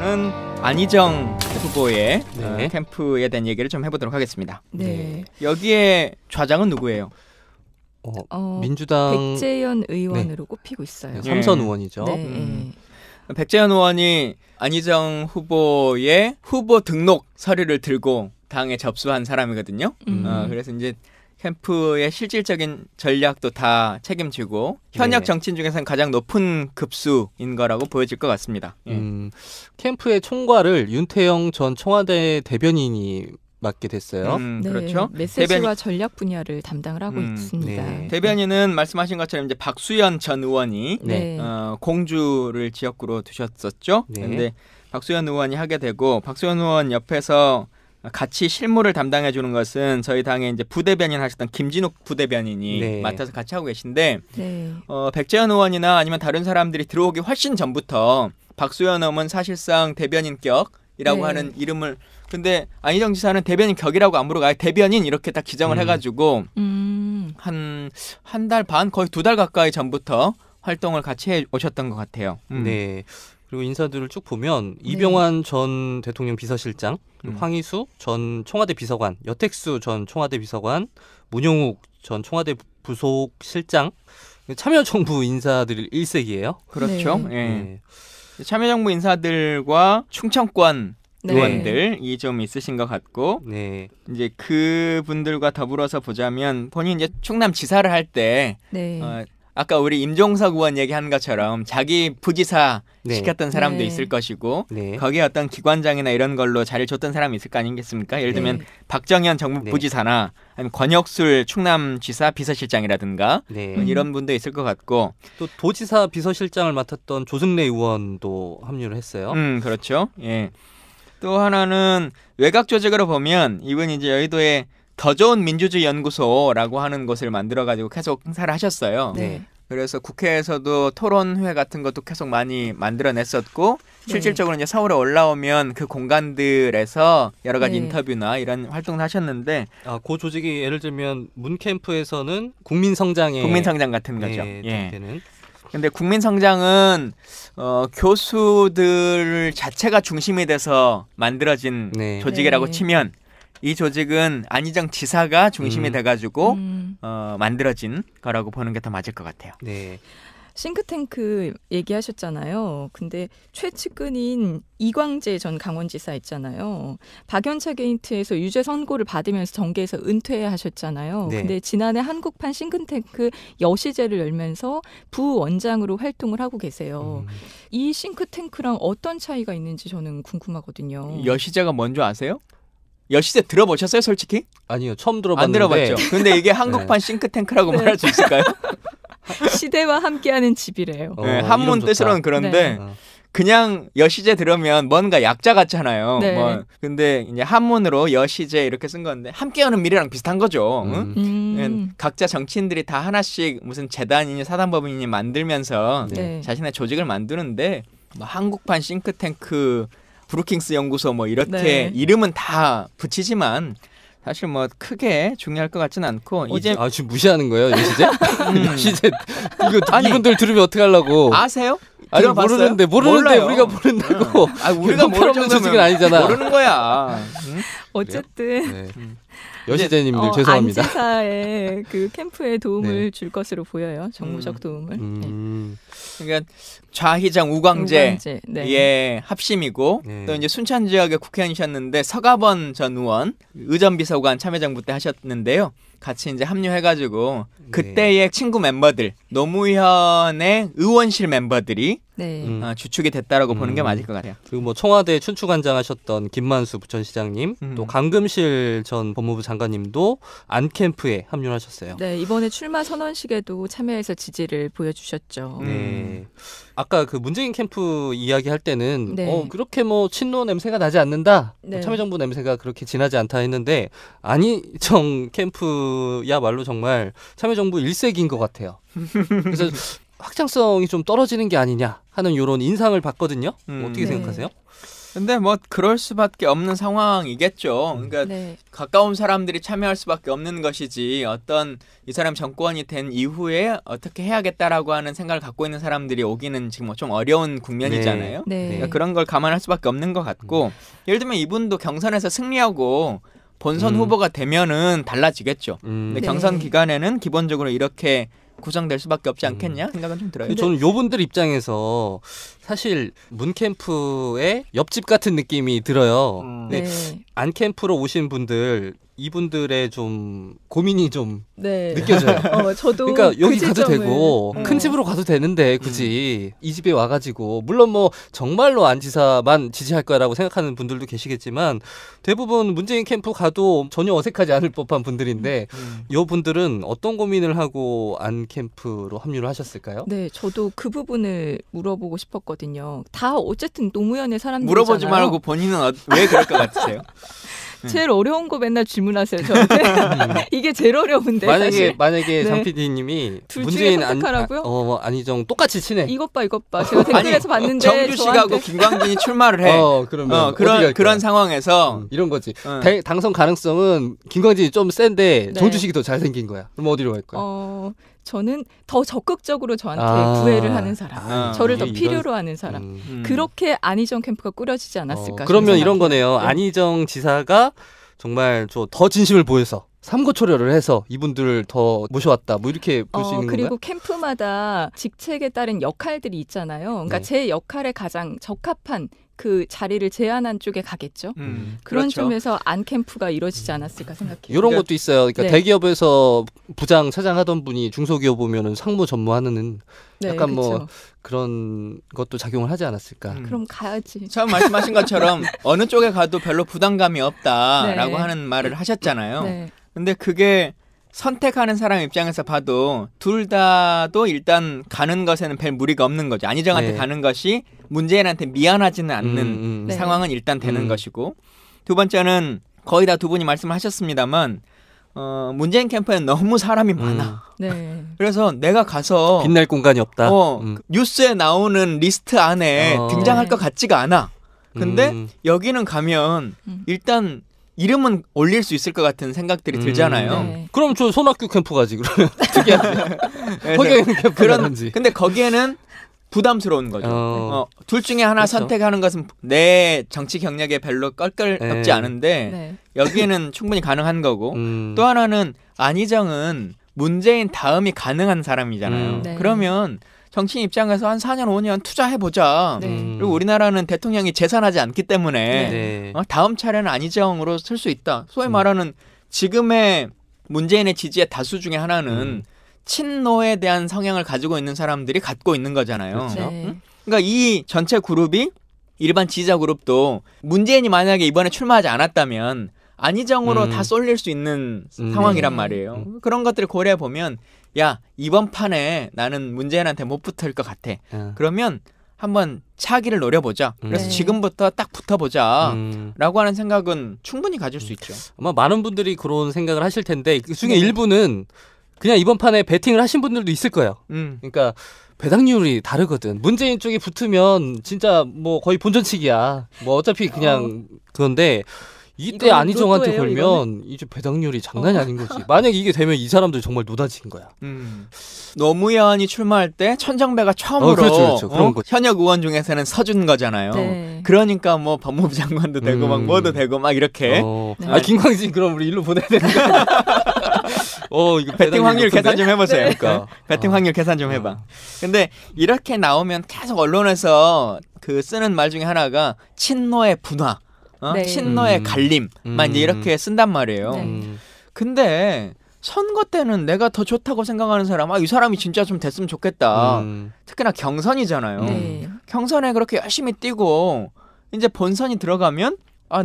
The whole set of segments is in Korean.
이번에는 안희정 후보의 네. 캠프에 대한 얘기를 좀 해보도록 하겠습니다. 네. 여기에 좌장은 누구예요? 민주당 백재현 의원으로 꼽히고 있어요. 삼선 의원이죠. 네. 백재현 의원이 안희정 후보의 후보 등록 서류를 들고 당에 접수한 사람이거든요. 그래서 이제 캠프의 실질적인 전략도 다 책임지고 현역 정치인 중에서는 가장 높은 급수인 거라고 보여질 것 같습니다. 캠프의 총괄을 윤태영 전 청와대 대변인이 맡게 됐어요. 네. 그렇죠. 메시지와 전략 분야를 담당을 하고 있습니다. 네. 대변인은 말씀하신 것처럼 이제 박수현 전 의원이 네. 공주를 지역구로 두셨었죠. 네. 그런데 박수현 의원이 하게 되고 박수현 의원 옆에서 같이 실무를 담당해 주는 것은 저희 당의 이제 부대변인 하셨던 김진욱 부대변인이 네. 맡아서 같이 하고 계신데 네. 백재현 의원이나 아니면 다른 사람들이 들어오기 훨씬 전부터 박수현 의원은 사실상 대변인격이라고 네. 하는 이름을 근데 안희정 지사는 대변인격이라고 안 부르고 아예 대변인 이렇게 딱 지정을 해가지고 한 달 반 거의 2달 가까이 전부터 활동을 같이 해 오셨던 것 같아요. 네. 그리고 인사들을 쭉 보면 이병환 전 대통령 비서실장, 황희수 전 청와대 비서관, 여택수 전 청와대 비서관, 문용욱 전 청와대 부속 실장, 참여정부 인사들 일색이에요. 그렇죠. 네. 예. 참여정부 인사들과 충청권 네. 의원들이 좀 있으신 것 같고 네. 이제 그분들과 더불어서 보자면 본인 이제 충남지사를 할 때 네. 아까 우리 임종석 의원 얘기한 것처럼 자기 부지사 네. 시켰던 사람도 네. 있을 것이고 네. 거기에 어떤 기관장이나 이런 걸로 자리를 줬던 사람이 있을 거 아니겠습니까? 예를 들면 네. 박정현 정부 네. 부지사나 아니면 권혁술 충남지사 비서실장이라든가 네. 이런 분도 있을 것 같고 또 도지사 비서실장을 맡았던 조승래 의원도 합류를 했어요. 그렇죠. 예. 또 하나는 외곽 조직으로 보면 이분이 이제 여의도에 더 좋은 민주주의 연구소라고 하는 곳을 만들어가지고 계속 행사를 하셨어요. 네. 그래서 국회에서도 토론회 같은 것도 계속 많이 만들어냈었고 실질적으로 이제 서울에 올라오면 그 공간들에서 여러 가지 네. 인터뷰나 이런 활동을 하셨는데 그 조직이 예를 들면 문 캠프에서는 국민성장에 국민성장 같은 거죠. 네, 예. 되는. 근데 국민성장은 교수들 자체가 중심이 돼서 만들어진 네. 조직이라고 네. 치면 이 조직은 안희정 지사가 중심이 돼가지고 만들어진 거라고 보는 게 더 맞을 것 같아요. 네. 싱크탱크 얘기하셨잖아요. 근데 최측근인 이광재 전 강원지사 있잖아요. 박연차 게이트에서 유죄 선고를 받으면서 정계에서 은퇴하셨잖아요. 네. 근데 지난해 한국판 싱크탱크 여시제를 열면서 부원장으로 활동을 하고 계세요. 이 싱크탱크랑 어떤 차이가 있는지 저는 궁금하거든요. 여시제가 뭔지 아세요? 여시제 들어보셨어요, 솔직히? 아니요, 처음 들어봤는데. 안 들어봤죠. 근데 이게 한국판 싱크탱크라고 말할 수 있을까요? 시대와 함께하는 집이래요. 네, 한문 이름 뜻으로는 좋다. 그런데 네. 그냥 여시제 들으면 뭔가 약자 같잖아요. 네. 근데 이제 한문으로 여시제 이렇게 쓴 건데 함께하는 미래랑 비슷한 거죠. 응? 각자 정치인들이 다 하나씩 무슨 재단이니 사단법인이 만들면서 네. 자신의 조직을 만드는데 뭐 한국판 싱크탱크 브루킹스 연구소 뭐 이렇게 네. 이름은 다 붙이지만 사실 뭐 크게 중요할 것 같지는 않고 이제 지금 무시하는 거예요, 여시제? 여시제 이거 아니, 이분들 들으면 어떻게 하려고? 아세요? 아니 들어봤어요? 모르는데 몰라요. 우리가 모른다고. 우리가 모를 없는 조직은 아니잖아. 모르는 거야. 응? 어쨌든 네. 여시제님들 죄송합니다. 안 지사의 그 캠프에 도움을 네. 줄 것으로 보여요. 정무적 도움을. 네. 그러니까 좌희정 우광재 네. 예 합심이고 네. 또 이제 순천 지역의 국회의원이셨는데 서가번 전 의원 의전비서관 참여정부 때 하셨는데요. 같이 이제 합류해가지고 그때의 친구 멤버들 노무현의 의원실 멤버들이 네. 주축이 됐다라고 보는 게 맞을 것 같아요. 그리고 뭐 청와대 춘추관장 하셨던 김만수 부천시장님, 또 강금실 전 법무부 장관님도 안 캠프에 합류하셨어요. 네, 이번에 출마 선언식에도 참여해서 지지를 보여주셨죠. 네. 아까 그 문재인 캠프 이야기할 때는 네. 그렇게 뭐 친노 냄새가 나지 않는다, 네. 참여정부 냄새가 그렇게 진하지 않다 했는데 안희정 캠프야말로 정말 참여정부 일색인 것 같아요. 그래서 확장성이 좀 떨어지는 게 아니냐 하는 이런 인상을 받거든요. 어떻게 네. 생각하세요? 근데 뭐 그럴 수밖에 없는 상황이겠죠. 그러니까 네. 가까운 사람들이 참여할 수밖에 없는 것이지 어떤 이 사람 정권이 된 이후에 어떻게 해야겠다라고 하는 생각을 갖고 있는 사람들이 오기는 지금 좀 어려운 국면이잖아요. 네. 그러니까 그런 걸 감안할 수밖에 없는 것 같고 예를 들면 이분도 경선에서 승리하고 본선 후보가 되면은 달라지겠죠. 근데 네. 경선 기간에는 기본적으로 이렇게 구성될 수밖에 없지 않겠냐 생각은 좀 들어요. 저는 요분들 입장에서 사실 문 캠프의 옆집 같은 느낌이 들어요. 근데 네. 안 캠프로 오신 분들 이분들의 좀 고민이 좀 네. 느껴져요. 저도 그러니까 여기 그 가도 지점을- 되고 큰 집으로 가도 되는데 굳이 이 집에 와가지고 물론 뭐 정말로 안 지사만 지지할 거라고 생각하는 분들도 계시겠지만 대부분 문재인 캠프 가도 전혀 어색하지 않을 법한 분들인데 요 분들은 어떤 고민을 하고 안 캠프로 합류를 하셨을까요? 네, 저도 그 부분을 물어보고 싶었거든요. 다 어쨌든 노무현의 사람들이잖아요. 물어보지 말고 본인은 왜 그럴 것 같으세요? 제일 어려운 거 맨날 질문하세요. 저한테. 이게 제일 어려운데 사실. 만약에 네. 장 PD님이 둘 중에 문재인 선택하라고요? 안희정 똑같이 친해. 이것 봐. 제가 댓글에서 봤는데 정주 씨하고 김광진이 출마를 해. 그러면 그런 상황에서 이런 거지. 어. 당선 가능성은 김광진이 좀 센데 네. 정주식이 더 잘생긴 거야. 그럼 어디로 갈 거야? 저는 더 적극적으로 저한테 아. 구애를 하는 사람, 저를 더 이게 필요로 하는 사람. 그렇게 안희정 캠프가 꾸려지지 않았을까. 그러면 저는 이런 생각해요. 거네요. 네. 안희정 지사가 정말 더 진심을 보여서 삼고초려를 해서 이분들을 더 모셔왔다. 뭐 이렇게 볼 수 있는 그리고 건가요? 캠프마다 직책에 따른 역할들이 있잖아요. 그러니까 네. 제 역할에 가장 적합한 그 자리를 제안한 쪽에 가겠죠. 그런 그렇죠. 점에서 안 캠프가 이루어지지 않았을까 생각해요. 이런 것도 있어요. 그러니까 네. 대기업에서 부장, 차장 하던 분이 중소기업 보면은 상무 전무하는 네, 약간 그쵸. 뭐 그런 것도 작용을 하지 않았을까. 그럼 가야지. 처음 말씀하신 것처럼 어느 쪽에 가도 별로 부담감이 없다라고 네. 하는 말을 하셨잖아요. 네. 근데 그게 선택하는 사람 입장에서 봐도 둘 다도 일단 가는 것에는 별 무리가 없는 거죠. 안희정한테 네. 가는 것이 문재인한테 미안하지는 않는 네. 상황은 일단 되는 것이고 두 번째는 거의 다 두 분이 말씀하셨습니다만 문재인 캠프에는 너무 사람이 많아. 네. 그래서 내가 가서 빛날 공간이 없다. 뉴스에 나오는 리스트 안에 등장할 네. 것 같지가 않아. 근데 음. 여기는 가면 일단 이름은 올릴 수 있을 것 같은 생각들이 들잖아요. 네. 그럼 저 손학규 캠프 가지 그러면 특이하지. 그래서 허경영 캠프 가든지. 근데 거기에는 부담스러운 거죠. 둘 중에 하나 그렇죠. 선택하는 것은 내 정치 경력에 별로 껄껄없지 네. 않은데 네. 여기에는 충분히 가능한 거고 또 하나는 안희정은 문재인 다음이 가능한 사람이잖아요. 네. 그러면 정치인 입장에서 한 4년 5년 투자해보자. 네. 그리고 우리나라는 대통령이 재산하지 않기 때문에 네. 다음 차례는 안희정으로 쓸 수 있다. 소위 말하는 지금의 문재인의 지지의 다수 중에 하나는 친노에 대한 성향을 가지고 있는 사람들이 갖고 있는 거잖아요. 그렇죠. 네. 그러니까 이 전체 그룹이 일반 지지자 그룹도 문재인이 만약에 이번에 출마하지 않았다면 안희정으로 다 쏠릴 수 있는 상황이란 네. 말이에요. 그런 것들을 고려해 보면 야 이번 판에 나는 문재인한테 못 붙을 것 같아. 그러면 한번 차기를 노려보자. 그래서 네. 지금부터 딱 붙어보자. 음. 라고 하는 생각은 충분히 가질 수 있죠. 아마 많은 분들이 그런 생각을 하실 텐데 그 중에 네. 일부는 그냥 이번 판에 배팅을 하신 분들도 있을 거예요. 그러니까 배당률이 다르거든. 문재인 쪽이 붙으면 진짜 뭐 거의 본전치기야. 뭐 어차피 그냥 그건데 이때 이거는 안희정한테 로또예요, 걸면 이거는? 이제 배당률이 장난이 아닌 거지. 만약 이게 되면 이 사람들 정말 노다지인 거야. 노무현이 출마할 때 천정배가 처음으로 그렇죠. 그런 거죠. 현역 의원 중에서는 서준 거잖아요. 네. 그러니까 뭐 법무부 장관도 되고 막 뭐도 되고 막 이렇게 네. 아 김광진 그럼 우리 일로 보내야 되는 거야. 이거 배팅 확률 계산 좀 해보세요. 그러니까. 배팅 확률 계산 좀 해봐. 근데 이렇게 나오면 계속 언론에서 그 쓰는 말 중에 하나가 친노의 분화, 네. 친노의 갈림만 이제 이렇게 쓴단 말이에요. 네. 근데 선거 때는 내가 더 좋다고 생각하는 사람, 이 사람이 진짜 좀 됐으면 좋겠다. 특히나 경선이잖아요. 네. 경선에 그렇게 열심히 뛰고 이제 본선이 들어가면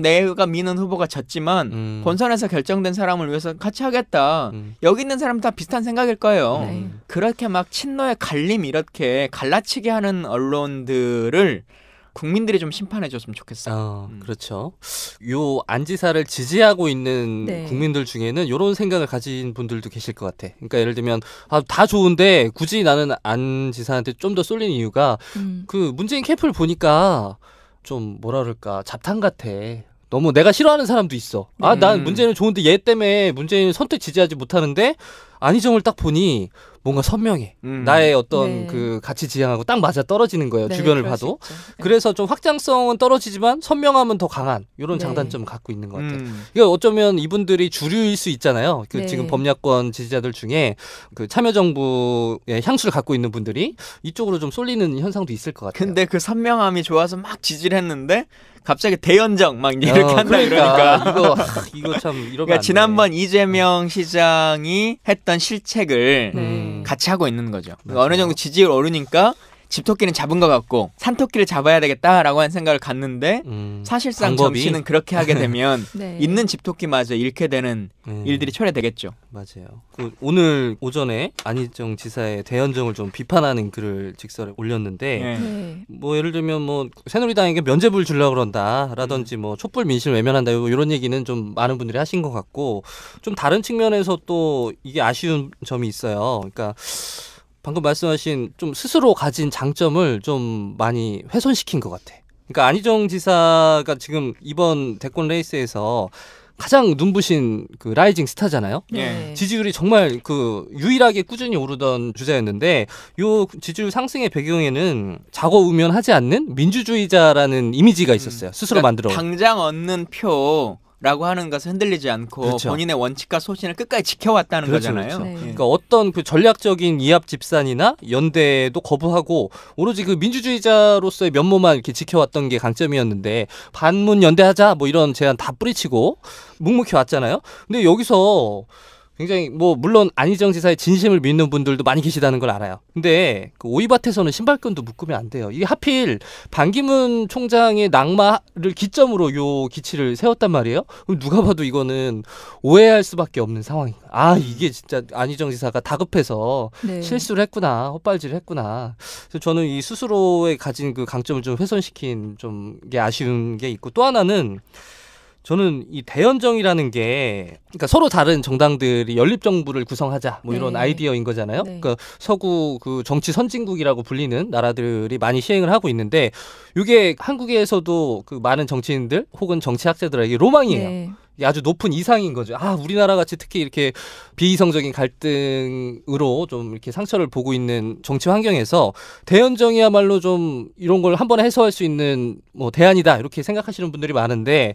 내가 미는 후보가 졌지만 본선에서 결정된 사람을 위해서 같이 하겠다. 여기 있는 사람 다 비슷한 생각일 거예요. 네. 그렇게 막 친노의 갈림 이렇게 갈라치게 하는 언론들을 국민들이 좀 심판해줬으면 좋겠어요. 그렇죠. 요 안지사를 지지하고 있는 네. 국민들 중에는 이런 생각을 가진 분들도 계실 것 같아. 그러니까 예를 들면 다 좋은데 굳이 나는 안지사한테 좀 더 쏠린 이유가 그 문재인 캠프를 보니까 좀 뭐라 그럴까 잡탕 같아. 너무 내가 싫어하는 사람도 있어. 아, 네. 난 문재인은 좋은데 얘 때문에 문재인 선택 지지하지 못하는데 안희정을 딱 보니 뭔가 선명해. 나의 어떤 네. 그 가치 지향하고 딱 맞아 떨어지는 거예요. 네, 주변을 그럴 수 봐도. 있죠. 네. 그래서 좀 확장성은 떨어지지만 선명함은 더 강한 이런 네. 장단점을 갖고 있는 것 같아요. 음. 이거 어쩌면 이분들이 주류일 수 있잖아요. 그 네. 지금 범야권 지지자들 중에 그 참여정부의 향수를 갖고 있는 분들이 이쪽으로 좀 쏠리는 현상도 있을 것 같아요. 근데 그 선명함이 좋아서 막 지지를 했는데 갑자기 대연정 막 이렇게 한다 그러니까. 이거 참 이러면 그러니까 안 돼. 지난번 이재명 시장이 했던 실책을 네. 같이 하고 있는 거죠. 맞아요. 어느 정도 지지율 오르니까 집토끼는 잡은 것 같고 산토끼를 잡아야 되겠다라고 하는 생각을 갖는데 사실상 방법이? 정치는 그렇게 하게 되면 네. 있는 집토끼마저 잃게 되는 일들이 초래되겠죠. 맞아요. 그 오늘 오전에 안희정 지사의 대연정을 좀 비판하는 글을 직설에 올렸는데 네. 네. 뭐 예를 들면 뭐 새누리당에게 면죄부를 주려고 그런다라든지 뭐 촛불 민심을 외면한다 이런 얘기는 좀 많은 분들이 하신 것 같고 좀 다른 측면에서 또 이게 아쉬운 점이 있어요. 그러니까 방금 말씀하신 좀 스스로 가진 장점을 좀 많이 훼손시킨 것 같아. 그러니까 안희정 지사가 지금 이번 대권 레이스에서 가장 눈부신 그 라이징 스타잖아요. 네. 지지율이 정말 그 유일하게 꾸준히 오르던 주자였는데 요 지지율 상승의 배경에는 좌고우면하지 않는 민주주의자라는 이미지가 있었어요. 스스로 만들어. 당장 얻는 표라고 하는 것을 흔들리지 않고 그렇죠. 본인의 원칙과 소신을 끝까지 지켜왔다는 그렇죠, 거잖아요. 그렇죠. 네. 그러니까 어떤 그 전략적인 이합 집산이나 연대도 거부하고 오로지 그 민주주의자로서의 면모만 이렇게 지켜왔던 게 강점이었는데 반문 연대하자 뭐 이런 제안 다 뿌리치고 묵묵히 왔잖아요. 근데 여기서 굉장히 뭐 물론 안희정 지사의 진심을 믿는 분들도 많이 계시다는 걸 알아요. 근데 그 오이밭에서는 신발끈도 묶으면 안 돼요. 이게 하필 반기문 총장의 낙마를 기점으로 요 기치를 세웠단 말이에요. 그럼 누가 봐도 이거는 오해할 수밖에 없는 상황이에요. 아 이게 진짜 안희정 지사가 다급해서 네. 실수를 했구나, 헛발질을 했구나. 그래서 저는 이 스스로의 가진 그 강점을 좀 훼손시킨 좀 게 아쉬운 게 있고 또 하나는. 저는 이 대연정이라는 게 그러니까 서로 다른 정당들이 연립정부를 구성하자 뭐 이런 네. 아이디어인 거잖아요. 네. 그러니까 서구 그 정치 선진국이라고 불리는 나라들이 많이 시행을 하고 있는데 이게 한국에서도 그 많은 정치인들 혹은 정치학자들에게 로망이에요. 네. 이게 아주 높은 이상인 거죠. 아 우리나라 같이 특히 이렇게 비이성적인 갈등으로 좀 이렇게 상처를 보고 있는 정치 환경에서 대연정이야말로 좀 이런 걸 한 번에 해소할 수 있는 뭐 대안이다 이렇게 생각하시는 분들이 많은데.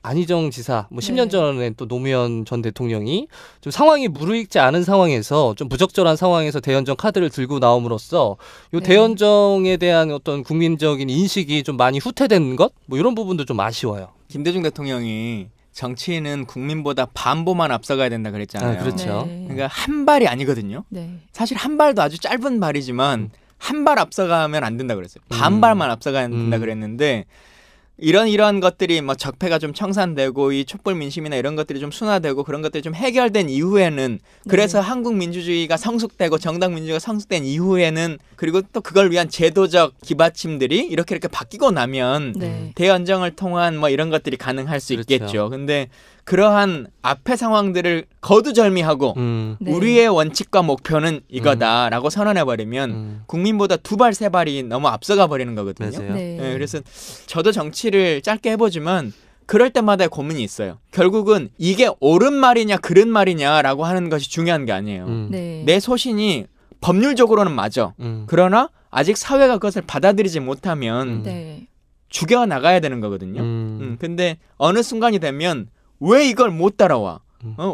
안희정 지사, 뭐 10년 네. 전에 또 노무현 전 대통령이 좀 상황이 무르익지 않은 상황에서 좀 부적절한 상황에서 대연정 카드를 들고 나옴으로써 요 네. 대연정에 대한 어떤 국민적인 인식이 좀 많이 후퇴된 것? 뭐 이런 부분도 좀 아쉬워요. 김대중 대통령이 정치인은 국민보다 반보만 앞서가야 된다 그랬잖아요. 아, 그렇죠. 네. 그러니까 한 발이 아니거든요. 네. 사실 한 발도 아주 짧은 발이지만 한 발 앞서가면 안 된다 그랬어요. 반 발만 앞서가야 된다 그랬는데 이러한 것들이 뭐 적폐가 좀 청산되고 이 촛불 민심이나 이런 것들이 좀 순화되고 그런 것들이 좀 해결된 이후에는 그래서 네. 한국 민주주의가 성숙되고 정당 민주주의가 성숙된 이후에는 그리고 또 그걸 위한 제도적 기받침들이 이렇게 바뀌고 나면 네. 대연정을 통한 뭐 이런 것들이 가능할 수 그렇죠. 있겠죠. 근데 그러한 앞의 상황들을 거두절미하고 네. 우리의 원칙과 목표는 이거다라고 선언해버리면 국민보다 두 발, 세 발이 너무 앞서가 버리는 거거든요. 맞아요. 네. 예, 그래서 저도 정치를 짧게 해보지만 그럴 때마다 고민이 있어요. 결국은 이게 옳은 말이냐 그른 말이냐라고 하는 것이 중요한 게 아니에요. 네. 내 소신이 법률적으로는 맞아. 그러나 아직 사회가 그것을 받아들이지 못하면 네. 죽여나가야 되는 거거든요. 근데 어느 순간이 되면 왜 이걸 못 따라와?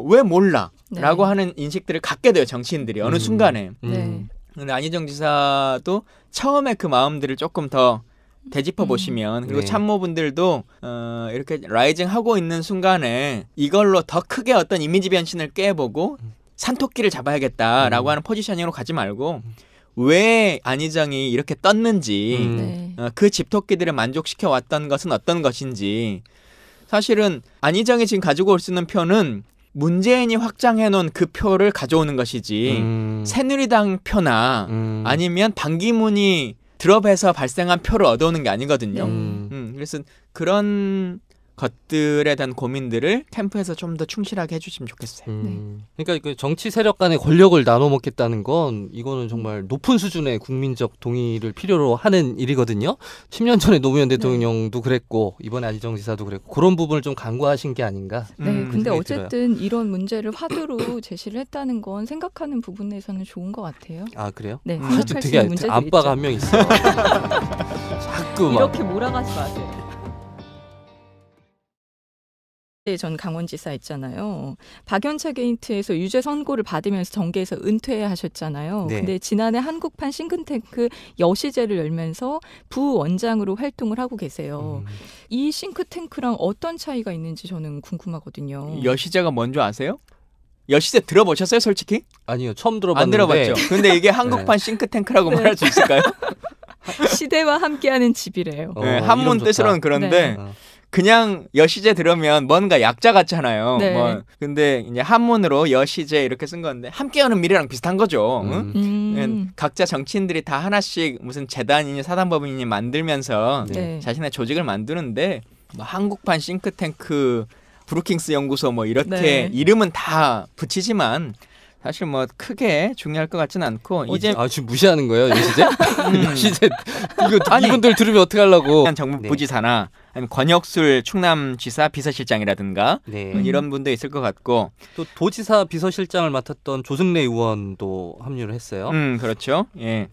왜 몰라? 네. 라고 하는 인식들을 갖게 돼요. 정치인들이 어느 순간에. 네. 근데 안희정 지사도 처음에 그 마음들을 조금 더 되짚어 보시면 그리고 네. 참모분들도 이렇게 라이징 하고 있는 순간에 이걸로 더 크게 어떤 이미지 변신을 깨보고 산토끼를 잡아야겠다라고 하는 포지셔닝으로 가지 말고 왜 안희정이 이렇게 떴는지 네. 그 집토끼들을 만족시켜 왔던 것은 어떤 것인지 사실은 안희정이 지금 가지고 올 수 있는 표는 문재인이 확장해놓은 그 표를 가져오는 것이지 새누리당 표나 아니면 반기문이 드롭해서 발생한 표를 얻어오는 게 아니거든요. 그래서 그런 것들에 대한 고민들을 캠프에서 좀 더 충실하게 해주시면 좋겠어요. 그러니까 그 정치 세력 간의 권력을 나눠 먹겠다는 건 이거는 정말 높은 수준의 국민적 동의를 필요로 하는 일이거든요. 10년 전에 노무현 대통령도 그랬고 이번에 안희정 지사도 그랬고 그런 부분을 좀 간과하신 게 아닌가. 네, 근데 생각이 어쨌든 이런 문제를 화두로 제시를 했다는 건 생각하는 부분에서는 좋은 것 같아요. 아 그래요? 네, 아주 생각할 수 되게 있는 문제들이 안빠가 있죠. 한 명 있어. 자꾸 막. 이렇게 몰아가지 마세요. 전 강원지사 있잖아요. 박연차 게이트에서 유죄 선고를 받으면서 정계에서 은퇴하셨잖아요. 네. 근데 지난해 한국판 싱크탱크 여시제를 열면서 부원장으로 활동을 하고 계세요. 이 싱크탱크랑 어떤 차이가 있는지 저는 궁금하거든요. 여시제가 뭔지 아세요? 여시제 들어보셨어요, 솔직히? 아니요, 처음 안 들어봤는데. 들어봤죠. 근데 이게 한국판 싱크탱크라고 말할 수 있을까요? 시대와 함께하는 집이래요. 네, 이름 한문 좋다. 뜻으로는 그런데 네. 그냥 여시제 들으면 뭔가 약자 같잖아요. 네. 근데 이제 한문으로 여시제 이렇게 쓴 건데 함께하는 미래랑 비슷한 거죠. 응? 각자 정치인들이 다 하나씩 무슨 재단이니 사단법인이 만들면서 네. 자신의 조직을 만드는데 뭐 한국판 싱크탱크, 브루킹스 연구소 뭐 이렇게 네. 이름은 다 붙이지만 사실 뭐 크게 중요할 것 같지는 않고 이제 지금 무시하는 거예요, 여시제? 여시제 이거 아니, 이분들 들으면 어떡하려고? 정부 네. 부지사나 아니면 권혁술 충남지사 비서실장이라든가 네. 이런 분도 있을 것 같고 또 도지사 비서실장을 맡았던 조승래 의원도 합류를 했어요. 그렇죠. 예.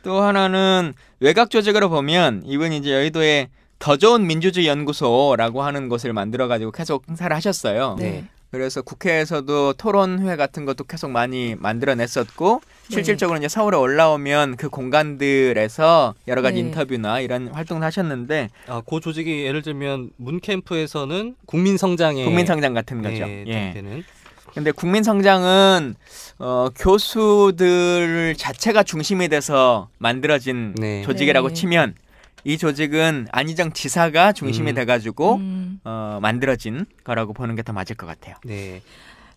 또 하나는 외곽 조직으로 보면 이분이 이제 여의도에 더 좋은 민주주의 연구소라고 하는 곳을 만들어 가지고 계속 행사를 하셨어요. 네. 그래서 국회에서도 토론회 같은 것도 계속 많이 만들어냈었고 네. 실질적으로 이제 서울에 올라오면 그 공간들에서 여러 가지 네. 인터뷰나 이런 활동을 하셨는데 그 조직이 예를 들면 문캠프에서는 국민성장에 국민성장 같은 거죠. 예. 되는. 근데 국민성장은 교수들 자체가 중심이 돼서 만들어진 네. 조직이라고 네. 치면 이 조직은 안희정 지사가 중심이 돼가지고 만들어진 거라고 보는 게 더 맞을 것 같아요. 네.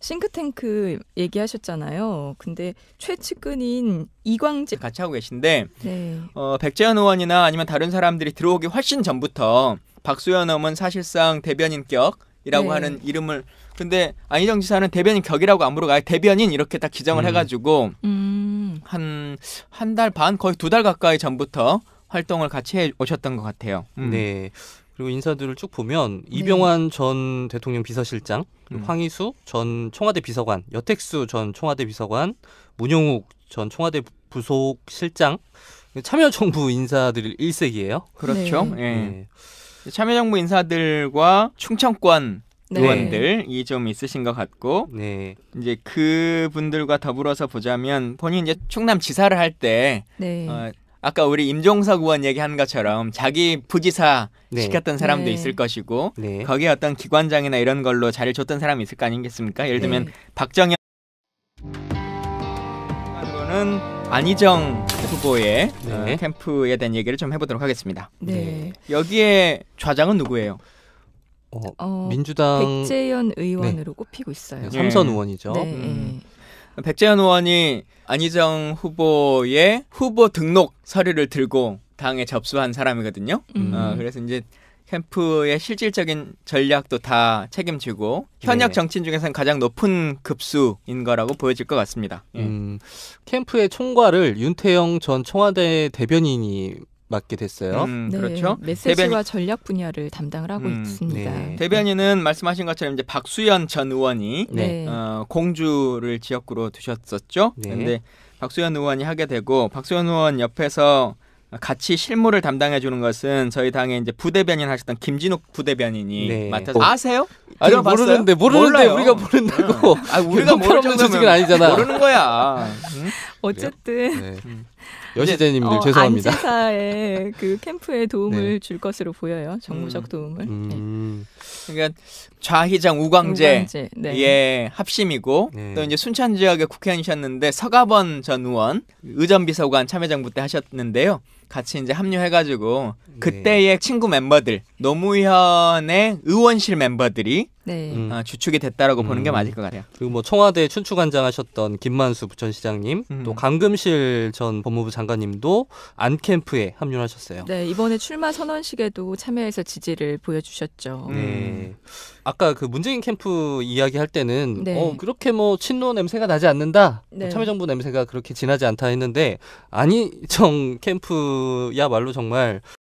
싱크탱크 얘기하셨잖아요. 근데 최측근인 이광재 같이 하고 계신데 네. 백재현 의원이나 아니면 다른 사람들이 들어오기 훨씬 전부터 박수현 의원은 사실상 대변인격이라고 네. 하는 이름을 근데 안희정 지사는 대변인격이라고 안 부르고 아예 대변인 이렇게 딱 지정을 해가지고 한 달 반 거의 2달 가까이 전부터 활동을 같이 해 오셨던 것 같아요. 네. 그리고 인사들을 쭉 보면 이병환 전 대통령 비서실장, 황희수 전 청와대 비서관, 여택수 전 청와대 비서관, 문용욱 전 청와대 부속 실장, 참여정부 인사들 일색이에요. 그렇죠. 네. 예. 네. 참여정부 인사들과 충청권 네. 의원들이 좀 있으신 것 같고 네. 이제 그 분들과 더불어서 보자면 본인 이제 충남 지사를 할 때 네. 아까 우리 임종석 의원 얘기한 것처럼 자기 부지사 네. 시켰던 사람도 네. 있을 것이고 네. 거기에 어떤 기관장이나 이런 걸로 자리를 줬던 사람이 있을 거 아니겠습니까? 예를 들면 네. 박정현 으로는 안희정 후보의 네. 캠프에 대한 얘기를 좀 해보도록 하겠습니다. 네. 여기에 좌장은 누구예요? 민주당 백재현 의원으로 꼽히고 있어요. 삼선 의원이죠. 네. 백재현 의원이 안희정 후보의 후보 등록 서류를 들고 당에 접수한 사람이거든요. 그래서 이제 캠프의 실질적인 전략도 다 책임지고 현역 네. 정치인 중에서는 가장 높은 급수인 거라고 보여질 것 같습니다. 캠프의 총괄을 윤태영 전 청와대 대변인이 맡게 됐어요. 네. 그렇죠. 메시지와 전략 분야를 담당을 하고 있습니다. 네. 대변인은 말씀하신 것처럼 이제 박수현 전 의원이 네. 공주를 지역구로 두셨었죠. 네. 그런데 박수현 의원이 하게 되고 박수현 의원 옆에서 같이 실무를 담당해 주는 것은 저희 당의 이제 부대변인 하셨던 김진욱 부대변인이 네. 맡아서 아세요? 아니 들어봤어요? 모르는데 몰라요. 우리가 모른다고. 우리가 모를 없는 조직은 정도면 아니잖아. 모르는 거야. 어쨌든 네. 여시대님들 죄송합니다. 안 지사의 그 캠프에 도움을 줄 것으로 보여요. 정무적 도움을. 네. 그러니까 좌희정 우광재의 네. 합심이고 네. 또 이제 순천 지역의 국회의원이셨는데 서가번 전 의원 의전비서관 참여정부 때 하셨는데요. 같이 이제 합류해가지고 그때의 친구 멤버들 노무현의 의원실 멤버들이 네. 주축이 됐다라고 보는 게 맞을 것 같아요. 그리고 뭐 청와대 춘추관장하셨던 김만수 부천시장님, 또 강금실 전 법무부 장관님도 안캠프에 합류하셨어요. 네, 이번에 출마 선언식에도 참여해서 지지를 보여주셨죠. 네. 아까 그 문재인 캠프 이야기할 때는 네. 그렇게 뭐 친노 냄새가 나지 않는다, 네. 참여정부 냄새가 그렇게 진하지 않다 했는데 안희정 캠프야말로 정말